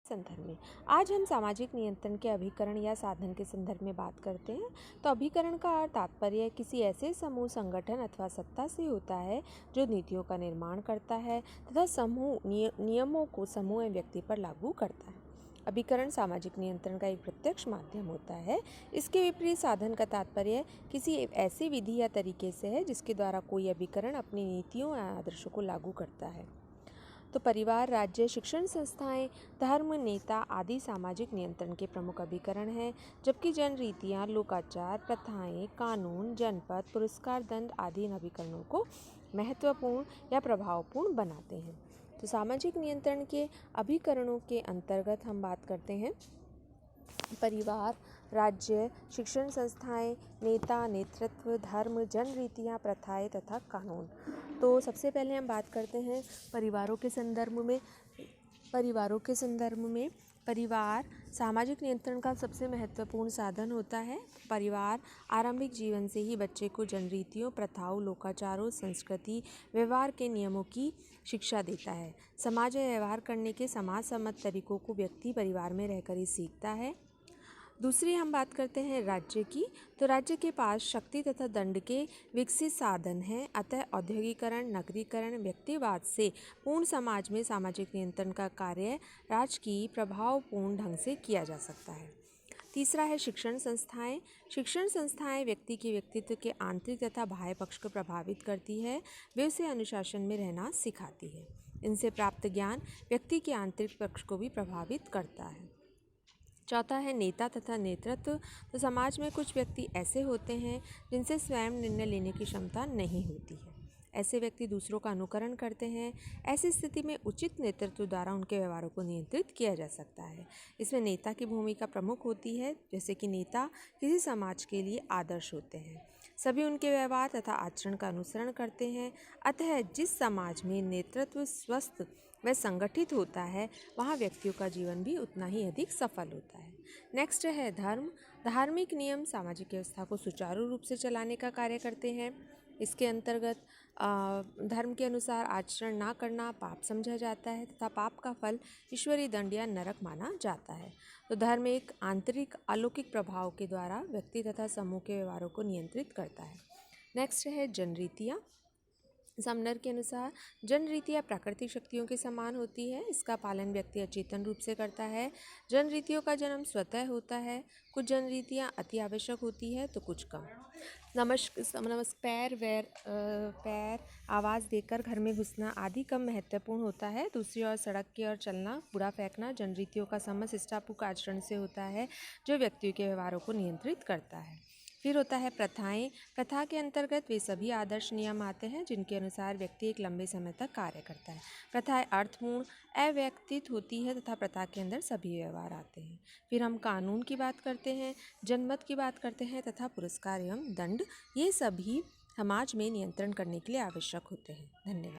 संदर्भ में आज हम सामाजिक नियंत्रण के अभिकरण या साधन के संदर्भ में बात करते हैं। तो अभिकरण का तात्पर्य किसी ऐसे समूह, संगठन अथवा सत्ता से होता है जो नीतियों का निर्माण करता है तथा समूह नियमों को समूह एवं व्यक्ति पर लागू करता है। अभिकरण सामाजिक नियंत्रण का एक प्रत्यक्ष माध्यम होता है। इसके विपरीत साधन का तात्पर्य किसी ऐसी विधि या तरीके से है जिसके द्वारा कोई अभिकरण अपनी नीतियों या आदर्शों को लागू करता है। तो परिवार, राज्य, शिक्षण संस्थाएं, धर्म, नेता आदि सामाजिक नियंत्रण के प्रमुख अभिकरण हैं, जबकि जन रीतियाँ, लोकाचार, प्रथाएं, कानून, जनपद, पुरस्कार, दंड आदि इन अभिकरणों को महत्वपूर्ण या प्रभावपूर्ण बनाते हैं। तो सामाजिक नियंत्रण के अभिकरणों के अंतर्गत हम बात करते हैं परिवार, राज्य, शिक्षण संस्थाएं, नेता, नेतृत्व, धर्म, जन रीतियाँ, प्रथाएं तथा कानून। तो सबसे पहले हम बात करते हैं परिवारों के संदर्भ में परिवार सामाजिक नियंत्रण का सबसे महत्वपूर्ण साधन होता है। परिवार आरंभिक जीवन से ही बच्चे को जन रीतियों, प्रथाओं, लोकाचारों, संस्कृति, व्यवहार के नियमों की शिक्षा देता है। समाज में व्यवहार करने के समाज सम्मत तरीकों को व्यक्ति परिवार में रहकर ही सीखता है। दूसरी हम बात करते हैं राज्य की। तो राज्य के पास शक्ति तथा दंड के विकसित साधन हैं। अतः औद्योगिकरण, नगरीकरण, व्यक्तिवाद से पूर्ण समाज में सामाजिक नियंत्रण का कार्य राजकीय प्रभावपूर्ण ढंग से किया जा सकता है। तीसरा है शिक्षण संस्थाएं। शिक्षण संस्थाएं व्यक्ति के व्यक्तित्व के आंतरिक तथा बाह्य पक्ष को प्रभावित करती है। वे उसे अनुशासन में रहना सिखाती है। इनसे प्राप्त ज्ञान व्यक्ति के आंतरिक पक्ष को भी प्रभावित करता है। चौथा है नेता तथा नेतृत्व। तो समाज में कुछ व्यक्ति ऐसे होते हैं जिनसे स्वयं निर्णय लेने की क्षमता नहीं होती है। ऐसे व्यक्ति दूसरों का अनुकरण करते हैं। ऐसी स्थिति में उचित नेतृत्व द्वारा उनके व्यवहारों को नियंत्रित किया जा सकता है। इसमें नेता की भूमिका प्रमुख होती है, जैसे कि नेता किसी समाज के लिए आदर्श होते हैं। सभी उनके व्यवहार तथा आचरण का अनुसरण करते हैं। अतः जिस समाज में नेतृत्व स्वस्थ व संगठित होता है वहाँ व्यक्तियों का जीवन भी उतना ही अधिक सफल होता है। नेक्स्ट है धर्म। धार्मिक नियम सामाजिक व्यवस्था को सुचारू रूप से चलाने का कार्य करते हैं। इसके अंतर्गत धर्म के अनुसार आचरण ना करना पाप समझा जाता है तथा पाप का फल ईश्वरीय दंड या नरक माना जाता है। तो धर्म एक आंतरिक अलौकिक प्रभाव के द्वारा व्यक्ति तथा समूह के व्यवहारों को नियंत्रित करता है। नेक्स्ट है जन रीतियाँ। समनर के अनुसार जन रीतियाँ प्राकृतिक शक्तियों के समान होती है। इसका पालन व्यक्ति अचेतन रूप से करता है। जन रीतियों का जन्म स्वतः होता है। कुछ जन रीतियाँ अति आवश्यक होती है तो कुछ कम। नमस्कार, पैर, आवाज़ देकर घर में घुसना आदि कम महत्वपूर्ण होता है। दूसरी ओर सड़क की ओर चलना, कूड़ा फेंकना जन रीतियों का समस्त शिष्टाचार आचरण से होता है जो व्यक्तियों के व्यवहारों को नियंत्रित करता है। फिर होता है प्रथाएं। प्रथा के अंतर्गत वे सभी आदर्श नियम आते हैं जिनके अनुसार व्यक्ति एक लंबे समय तक कार्य करता है। प्रथाएं अर्थपूर्ण, अव्यक्तित होती है तथा प्रथा के अंदर सभी व्यवहार आते हैं। फिर हम कानून की बात करते हैं, जनमत की बात करते हैं तथा पुरस्कार एवं दंड, ये सभी समाज में नियंत्रण करने के लिए आवश्यक होते हैं। धन्यवाद।